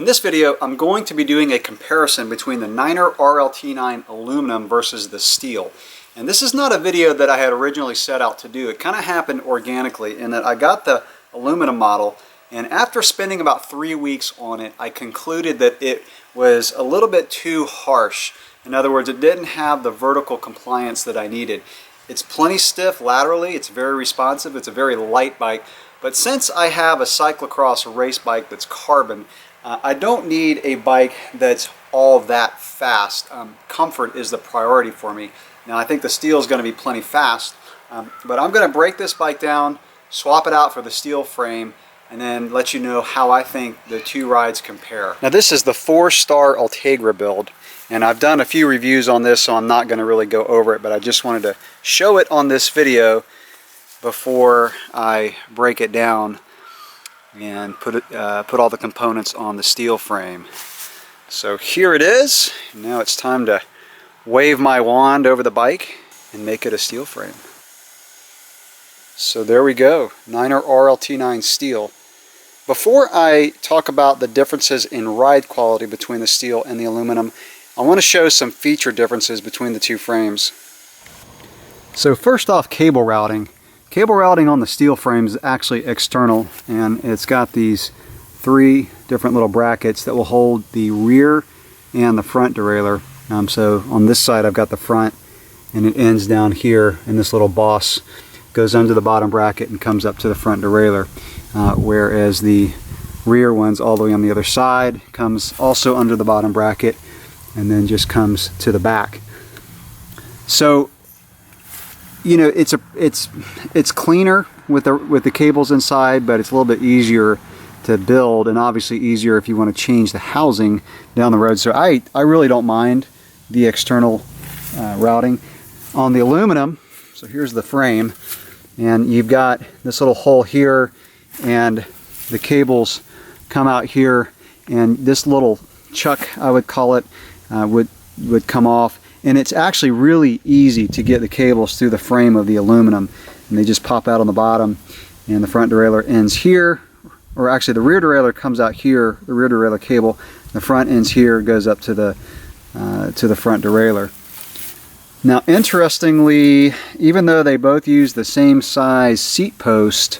In this video, I'm going to be doing a comparison between the Niner RLT9 aluminum versus the steel. And this is not a video that I had originally set out to do. It kind of happened organically in that I got the aluminum model, and after spending about 3 weeks on it, I concluded that it was a little bit too harsh. In other words, it didn't have the vertical compliance that I needed. It's plenty stiff laterally, it's very responsive, it's a very light bike, but since I have a cyclocross race bike that's carbon, I don't need a bike that's all that fast. Comfort is the priority for me. Now I think the steel is going to be plenty fast, but I'm going to break this bike down, swap it out for the steel frame, and then let you know how I think the two rides compare. Now this is the 4-star Ultegra build, and I've done a few reviews on this, so I'm not going to really go over it, but I just wanted to show it on this video before I break it down and put all the components on the steel frame. So here it is. Now it's time to wave my wand over the bike and make it a steel frame. So there we go, Niner RLT9 Steel. Before I talk about the differences in ride quality between the steel and the aluminum, I want to show some feature differences between the two frames. So first off, cable routing. Cable routing on the steel frame is actually external, and it's got these 3 different little brackets that will hold the rear and the front derailleur. So on this side I've got the front, and it ends down here, and this little boss goes under the bottom bracket and comes up to the front derailleur, whereas the rear one's all the way on the other side, comes also under the bottom bracket, and then just comes to the back. So you know, it's cleaner with the cables inside, but it's a little bit easier to build, and obviously easier if you want to change the housing down the road. So I really don't mind the external routing. On the aluminum, so here's the frame, and you've got this little hole here, and the cables come out here, and this little chuck, I would call it, would come off. And it's actually really easy to get the cables through the frame of the aluminum, and they just pop out on the bottom, and the front derailleur ends here, or actually the rear derailleur comes out here, the rear derailleur cable, the front ends here, goes up to the front derailleur. Now interestingly, even though they both use the same size seat post,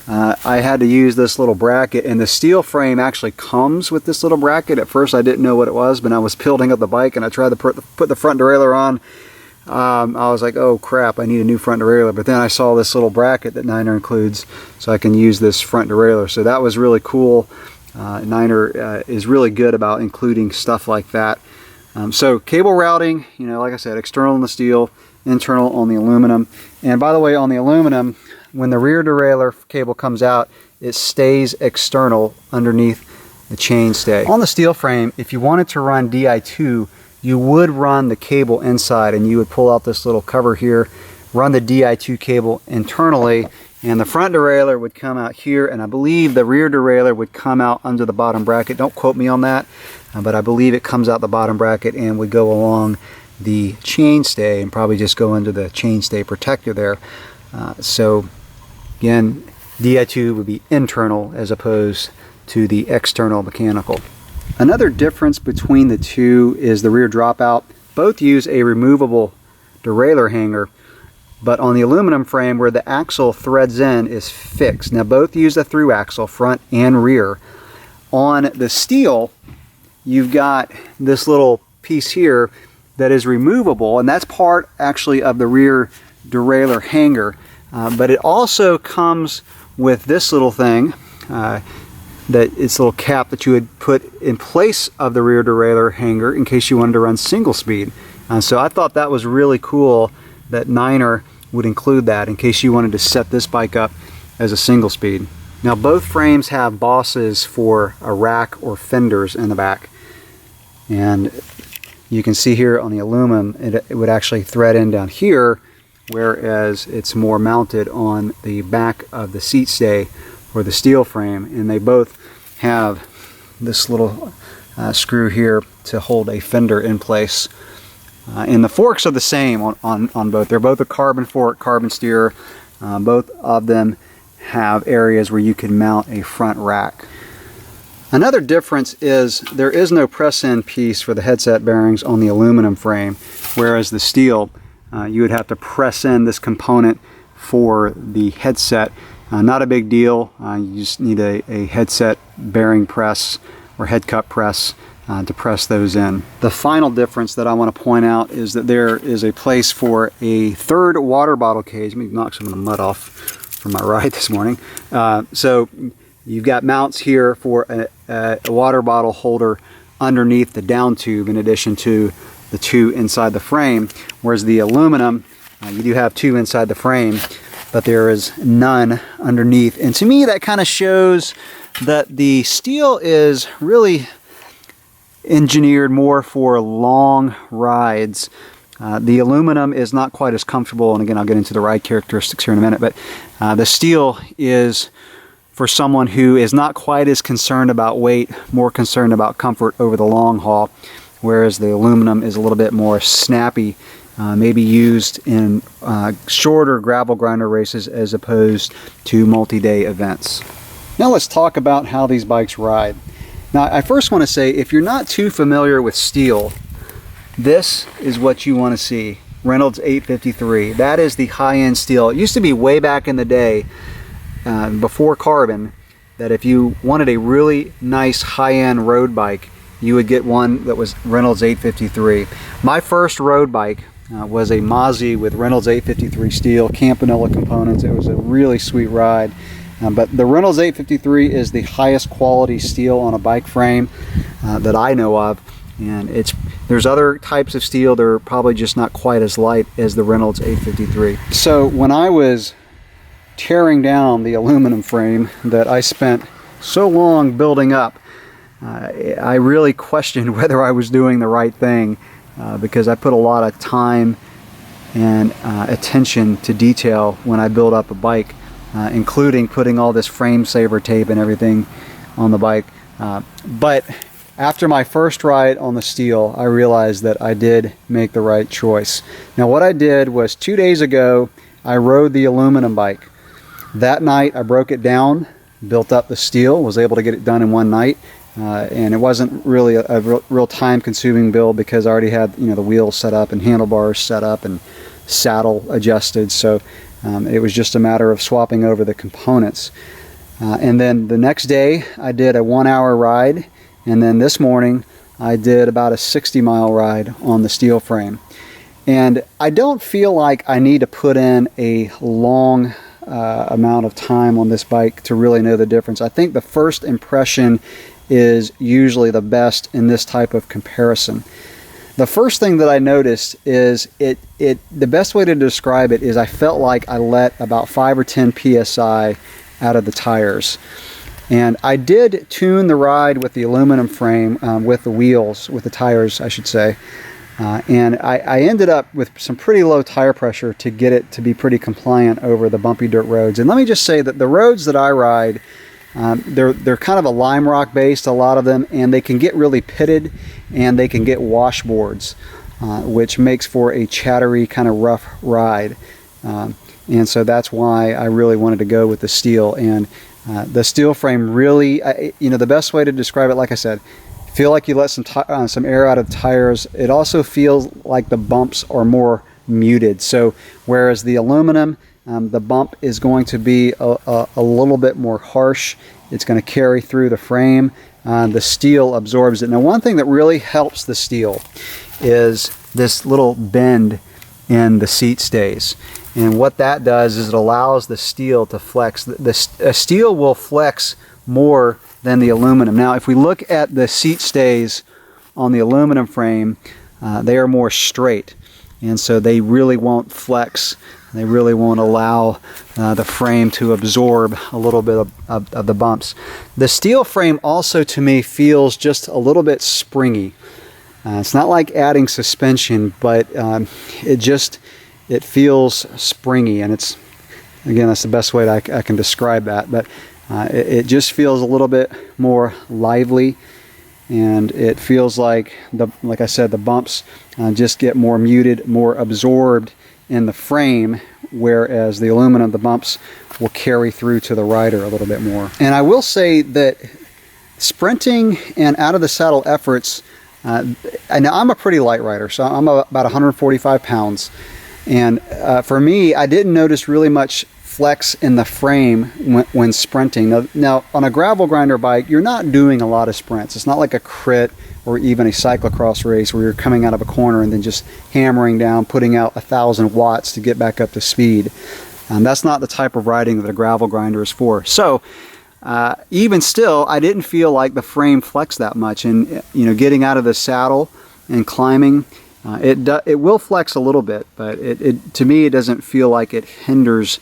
I had to use this little bracket, and the steel frame actually comes with this little bracket. At first I didn't know what it was, but I was building up the bike and I tried to put the front derailleur on. I was like, oh crap, I need a new front derailleur, but then I saw this little bracket that Niner includes, so I can use this front derailleur. So that was really cool. Niner is really good about including stuff like that. So cable routing, you know, like I said, external on the steel, internal on the aluminum. And by the way, on the aluminum, when the rear derailleur cable comes out, it stays external underneath the chainstay. On the steel frame, if you wanted to run Di2, you would run the cable inside, and you would pull out this little cover here, run the Di2 cable internally, and the front derailleur would come out here, and I believe the rear derailleur would come out under the bottom bracket. Don't quote me on that, but I believe it comes out the bottom bracket and would go along the chainstay and probably just go under the chainstay protector there. So again, Di2 would be internal as opposed to the external mechanical. Another difference between the two is the rear dropout. Both use a removable derailleur hanger, but on the aluminum frame, where the axle threads in is fixed. Now both use a through axle, front and rear. On the steel, you've got this little piece here that is removable, and that's part actually of the rear derailleur hanger. But it also comes with this little thing, that it's a little cap that you would put in place of the rear derailleur hanger in case you wanted to run single speed. So I thought that was really cool that Niner would include that in case you wanted to set this bike up as a single speed. Now both frames have bosses for a rack or fenders in the back, and you can see here on the aluminum it would actually thread in down here, whereas it's more mounted on the back of the seat stay for the steel frame, and they both have this little screw here to hold a fender in place. And the forks are the same on both. They're both a carbon fork, carbon steer. Both of them have areas where you can mount a front rack. Another difference is there is no press-in piece for the headset bearings on the aluminum frame, whereas the steel, you would have to press in this component for the headset. Not a big deal. You just need a headset bearing press or head cup press to press those in. The final difference that I want to point out is that there is a place for a third water bottle cage. Let me knock some of the mud off from my ride this morning. So you've got mounts here for a water bottle holder underneath the down tube in addition to the two inside the frame, whereas the aluminum, you do have two inside the frame, but there is none underneath. And to me that kind of shows that the steel is really engineered more for long rides. The aluminum is not quite as comfortable, and again I'll get into the ride characteristics here in a minute, but the steel is for someone who is not quite as concerned about weight, more concerned about comfort over the long haul, whereas the aluminum is a little bit more snappy, maybe used in shorter gravel grinder races as opposed to multi-day events. Now let's talk about how these bikes ride. Now I first want to say, if you're not too familiar with steel, this is what you want to see. Reynolds 853. That is the high-end steel. It used to be way back in the day, before carbon, that if you wanted a really nice high-end road bike, you would get one that was Reynolds 853. My first road bike was a Mozzie with Reynolds 853 steel, Campanella components. It was a really sweet ride. But the Reynolds 853 is the highest quality steel on a bike frame that I know of, and there's other types of steel that are probably just not quite as light as the Reynolds 853. So when I was tearing down the aluminum frame that I spent so long building up, I really questioned whether I was doing the right thing, because I put a lot of time and attention to detail when I build up a bike, including putting all this frame saver tape and everything on the bike. But after my first ride on the steel, I realized that I did make the right choice. Now what I did was, 2 days ago I rode the aluminum bike. That night I broke it down, built up the steel, was able to get it done in one night, and it wasn't really a real time-consuming build because I already had the wheels set up and handlebars set up and saddle adjusted, so it was just a matter of swapping over the components. And then the next day I did a 1-hour ride, and then this morning I did about a 60-mile ride on the steel frame. And I don't feel like I need to put in a long amount of time on this bike to really know the difference. I think the first impression is usually the best in this type of comparison. The first thing that I noticed is the best way to describe it is I felt like I let about 5 or 10 psi out of the tires. And I did tune the ride with the aluminum frame, with the wheels, with the tires I should say, and I ended up with some pretty low tire pressure to get it to be pretty compliant over the bumpy dirt roads. And let me just say that the roads that I ride, they're kind of a lime rock based, a lot of them, and they can get really pitted and they can get washboards, which makes for a chattery kind of rough ride. And so that's why I really wanted to go with the steel. And the steel frame really, the best way to describe it, like I said, feel like you let some air out of the tires. It also feels like the bumps are more muted. So whereas the aluminum, the bump is going to be a little bit more harsh. It's going to carry through the frame. The steel absorbs it. Now one thing that really helps the steel is this little bend in the seat stays. And what that does is it allows the steel to flex. The steel will flex more than the aluminum. Now if we look at the seat stays on the aluminum frame, they are more straight, and so they really won't flex. They really won't allow the frame to absorb a little bit of the bumps. The steel frame also to me feels just a little bit springy. It's not like adding suspension, but it feels springy, and it's, again, that's the best way that I can describe that. But it just feels a little bit more lively, and it feels like I said, the bumps just get more muted, more absorbed in the frame, whereas the aluminum, the bumps will carry through to the rider a little bit more. And I will say that sprinting and out of the saddle efforts, and I'm a pretty light rider, so I'm about 145 pounds. And for me, I didn't notice really much flex in the frame when sprinting. Now, on a gravel grinder bike, you're not doing a lot of sprints. It's not like a crit or even a cyclocross race where you're coming out of a corner and then just hammering down, putting out 1,000 watts to get back up to speed. That's not the type of riding that a gravel grinder is for. So even still, I didn't feel like the frame flexed that much. And getting out of the saddle and climbing, it will flex a little bit, but to me, it doesn't feel like it hinders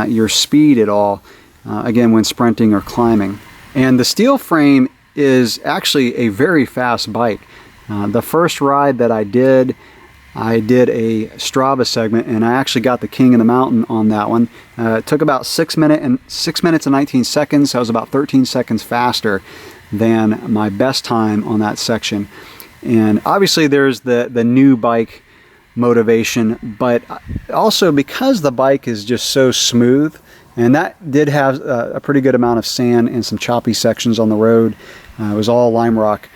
your speed at all, again, when sprinting or climbing. And the steel frame is actually a very fast bike. The first ride that I did a Strava segment, and I actually got the King of the Mountain on that one. It took about 6 minutes and 19 seconds. I was about 13 seconds faster than my best time on that section. And obviously there's the new bike motivation, but also because the bike is just so smooth, and that did have a pretty good amount of sand and some choppy sections on the road. It was all lime rock.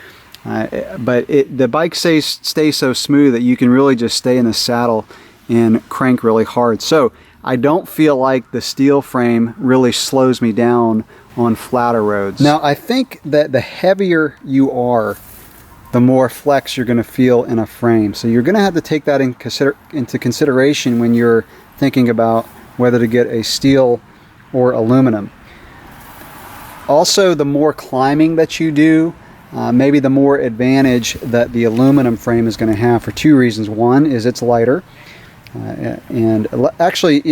But the bike stays so smooth that you can really just stay in the saddle and crank really hard. So I don't feel like the steel frame really slows me down on flatter roads. Now, I think that the heavier you are, the more flex you're going to feel in a frame. So you're going to have to take that into consideration when you're thinking about whether to get a steel or aluminum. Also, the more climbing that you do, maybe the more advantage that the aluminum frame is going to have for two reasons. One is it's lighter. And actually,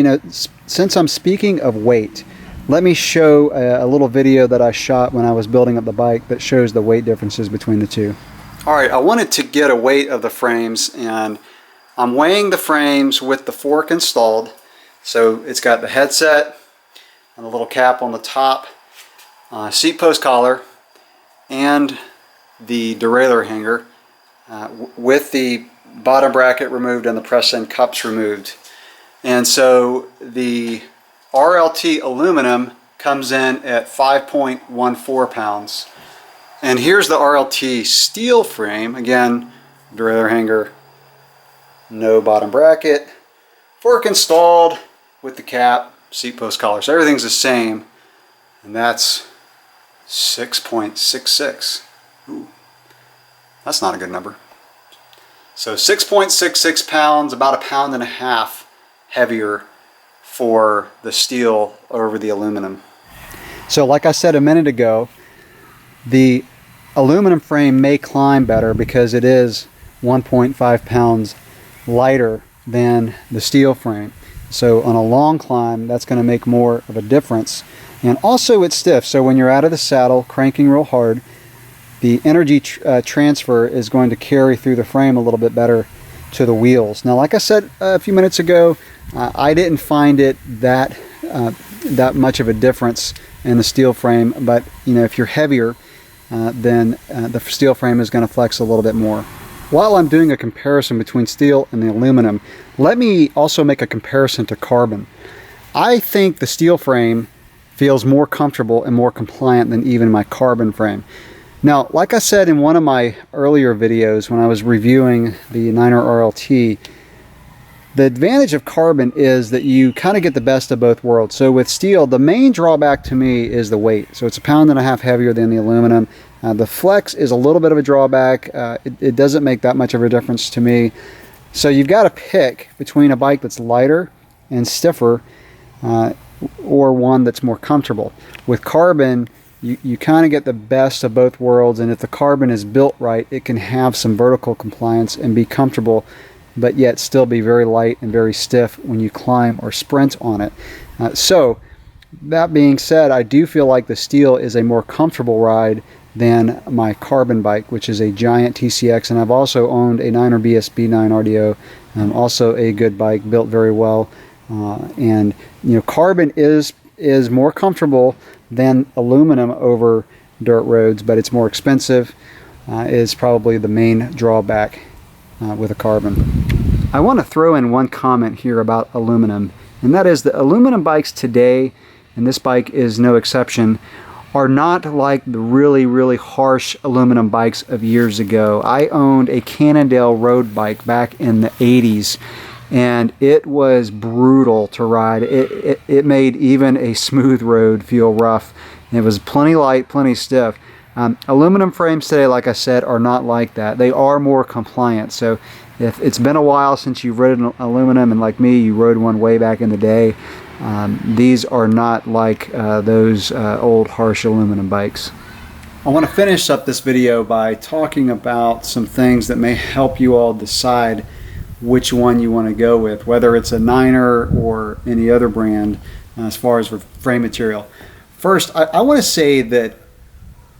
since I'm speaking of weight, let me show a little video that I shot when I was building up the bike that shows the weight differences between the two. All right, I wanted to get a weight of the frames, and I'm weighing the frames with the fork installed. So it's got the headset and a little cap on the top, seat post collar, and the derailleur hanger with the bottom bracket removed and the press end cups removed. And so the RLT aluminum comes in at 5.14 pounds. And here's the RLT steel frame. Again, derailleur hanger, no bottom bracket, fork installed with the cap, seat post collar. So everything's the same. And that's 6.66. Ooh, that's not a good number. So 6.66 pounds, about 1.5 pounds heavier for the steel over the aluminum. So like I said a minute ago, the aluminum frame may climb better because it is 1.5 pounds lighter than the steel frame. So on a long climb, that's going to make more of a difference. And also it's stiff, so when you're out of the saddle cranking real hard, the energy transfer is going to carry through the frame a little bit better to the wheels. Now, like I said a few minutes ago, I didn't find it that much of a difference in the steel frame, but if you're heavier, then the steel frame is going to flex a little bit more. While I'm doing a comparison between steel and the aluminum, let me also make a comparison to carbon. I think the steel frame feels more comfortable and more compliant than even my carbon frame. Now, like I said in one of my earlier videos when I was reviewing the Niner RLT, the advantage of carbon is that you kind of get the best of both worlds. So with steel, the main drawback to me is the weight. So it's 1.5 pounds heavier than the aluminum. The flex is a little bit of a drawback. It doesn't make that much of a difference to me. So you've got to pick between a bike that's lighter and stiffer or one that's more comfortable. With carbon, you kind of get the best of both worlds, and if the carbon is built right, it can have some vertical compliance and be comfortable, but yet still be very light and very stiff when you climb or sprint on it. So that being said, I do feel like the steel is a more comfortable ride than my carbon bike, which is a Giant TCX, and I've also owned a Niner BSB9 RDO, also a good bike, built very well. And carbon is more comfortable than aluminum over dirt roads, but it's more expensive, is probably the main drawback with a carbon. I want to throw in one comment here about aluminum, and that is that aluminum bikes today, and this bike is no exception, are not like the really harsh aluminum bikes of years ago. I owned a Cannondale road bike back in the 80s, and it was brutal to ride. It made even a smooth road feel rough. It was plenty light, plenty stiff. Aluminum frames today, like I said, are not like that. They are more compliant. So if it's been a while since you've rode an aluminum, and like me, you rode one way back in the day, these are not like those old harsh aluminum bikes. I want to finish up this video by talking about some things that may help you all decide which one you want to go with, whether it's a Niner or any other brand as far as frame material. First, I want to say that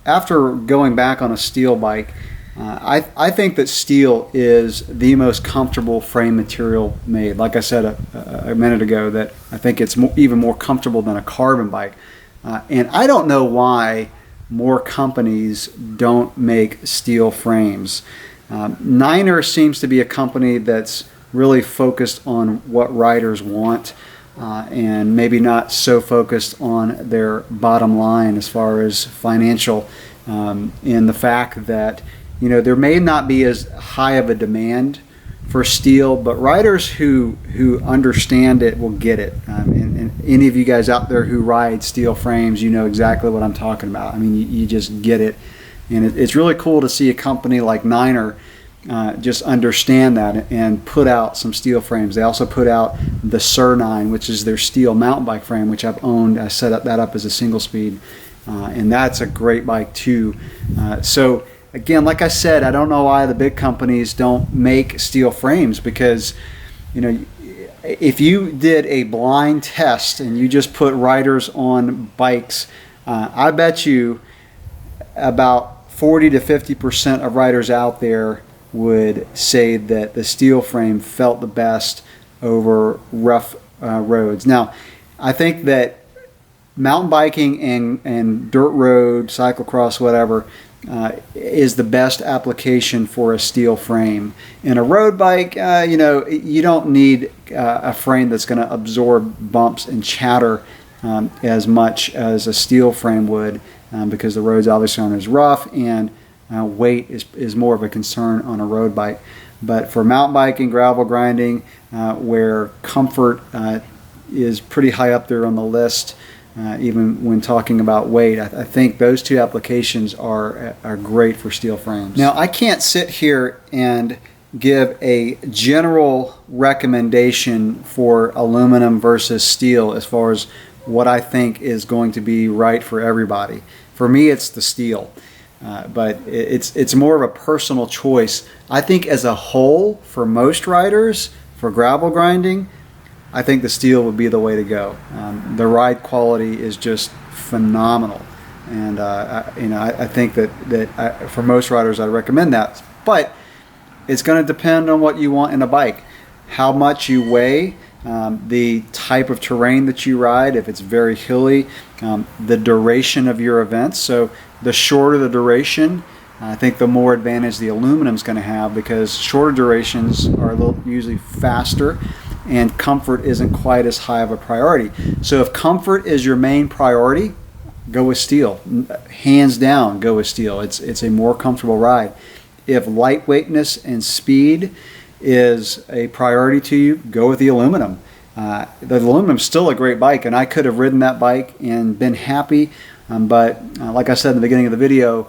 after going back on a steel bike, I think that steel is the most comfortable frame material made. Like I said a minute ago, that I think it's even more comfortable than a carbon bike. And I don't know why more companies don't make steel frames. Niner seems to be a company that's really focused on what riders want, and maybe not so focused on their bottom line as far as financial, in the fact that, you know, there may not be as high of a demand for steel, but riders who understand it will get it. And any of you guys out there who ride steel frames, you know exactly what I'm talking about. I mean, you just get it. And it's really cool to see a company like Niner just understand that and put out some steel frames. They also put out the Sur9, which is their steel mountain bike frame, which I've owned. I set that up as a single speed, and that's a great bike too. So again, like I said, I don't know why the big companies don't make steel frames, because, you know, if you did a blind test and you just put riders on bikes, I bet you about 40 to 50% of riders out there would say that the steel frame felt the best over rough roads. Now, I think that mountain biking and dirt road, cyclocross, whatever, is the best application for a steel frame. In a road bike, you know, you don't need a frame that's going to absorb bumps and chatter as much as a steel frame would, because the roads obviously aren't as rough, and weight is more of a concern on a road bike. But for mountain biking, gravel grinding, where comfort is pretty high up there on the list, even when talking about weight, I think those two applications are great for steel frames. Now, I can't sit here and give a general recommendation for aluminum versus steel as far as what I think is going to be right for everybody. For me, it's the steel. But it's more of a personal choice. I think as a whole, for most riders, for gravel grinding, I think the steel would be the way to go. The ride quality is just phenomenal, and you know, I think that for most riders, I'd recommend that. But it's going to depend on what you want in a bike, how much you weigh, the type of terrain that you ride, if it's very hilly, the duration of your events. So the shorter the duration, I think the more advantage the aluminum is going to have, because shorter durations are usually faster, and comfort isn't quite as high of a priority. So if comfort is your main priority, go with steel. Hands down, go with steel. It's a more comfortable ride. If lightweightness and speed is a priority to you, go with the aluminum. The aluminum is still a great bike, and I could have ridden that bike and been happy, but like I said in the beginning of the video,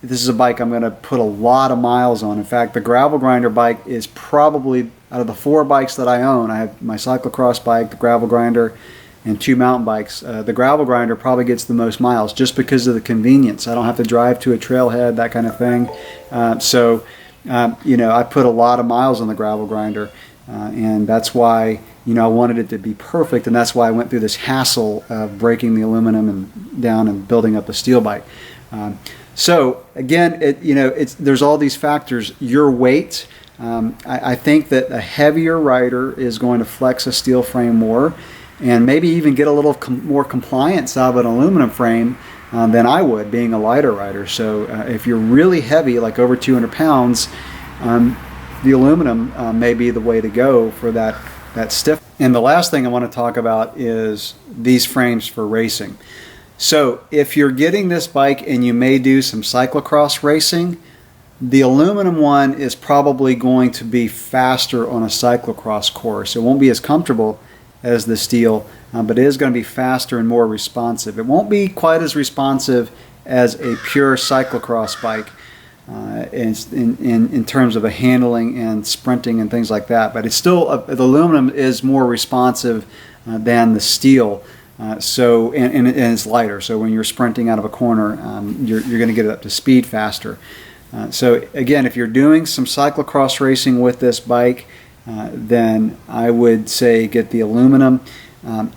this is a bike I'm going to put a lot of miles on. In fact, the gravel grinder bike is probably, out of the 4 bikes that I own, I have my cyclocross bike, the gravel grinder, and 2 mountain bikes. The gravel grinder probably gets the most miles just because of the convenience. I don't have to drive to a trailhead, that kind of thing. You know, I put a lot of miles on the gravel grinder, and that's why, you know, I wanted it to be perfect, and that's why I went through this hassle of breaking the aluminum down and building up a steel bike. So again, you know, there's all these factors. Your weight, I think that a heavier rider is going to flex a steel frame more, and maybe even get a little more compliance out of an aluminum frame than I would, being a lighter rider. So if you're really heavy, like over 200 pounds, the aluminum may be the way to go for that stiff. And the last thing I want to talk about is these frames for racing. So if you're getting this bike and you may do some cyclocross racing, the aluminum one is probably going to be faster on a cyclocross course. It won't be as comfortable as the steel, but it is going to be faster and more responsive. It won't be quite as responsive as a pure cyclocross bike in terms of the handling and sprinting and things like that, but it's still, the aluminum is more responsive than the steel. And it's lighter, so when you're sprinting out of a corner, you're going to get it up to speed faster. So again, if you're doing some cyclocross racing with this bike, then I would say get the aluminum.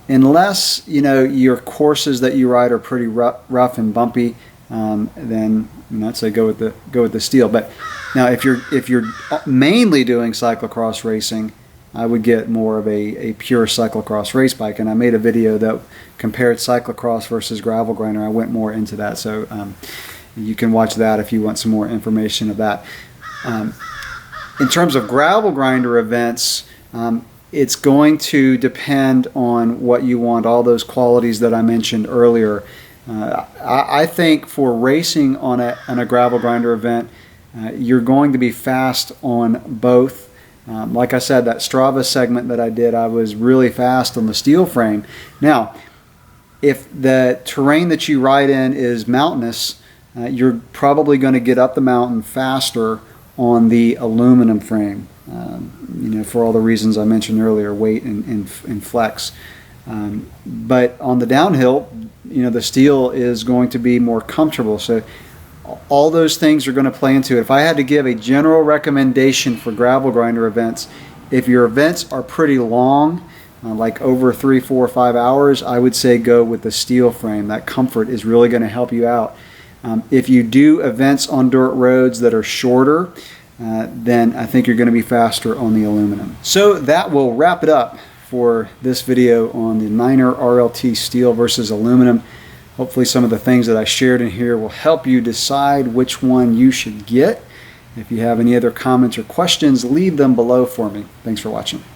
Unless your courses that you ride are pretty rough and bumpy, then I'd say go with the steel. But now if you're mainly doing cyclocross racing, I would get more of a pure cyclocross race bike, and I made a video that compared cyclocross versus gravel grinder. I went more into that, so you can watch that if you want some more information of that. In terms of gravel grinder events, it's going to depend on what you want, all those qualities that I mentioned earlier. I think for racing on a gravel grinder event, you're going to be fast on both. Like I said, that Strava segment that I did, I was really fast on the steel frame. Now, if the terrain that you ride in is mountainous, you're probably going to get up the mountain faster on the aluminum frame, for all the reasons I mentioned earlier, weight and flex. But on the downhill, the steel is going to be more comfortable. So all those things are going to play into it. If I had to give a general recommendation for gravel grinder events, if your events are pretty long, like over 3, 4, 5 hours, I would say go with the steel frame. That comfort is really going to help you out. If you do events on dirt roads that are shorter, then I think you're going to be faster on the aluminum. So that will wrap it up for this video on the Niner RLT steel versus aluminum. Hopefully some of the things that I shared in here will help you decide which one you should get. If you have any other comments or questions, leave them below for me. Thanks for watching.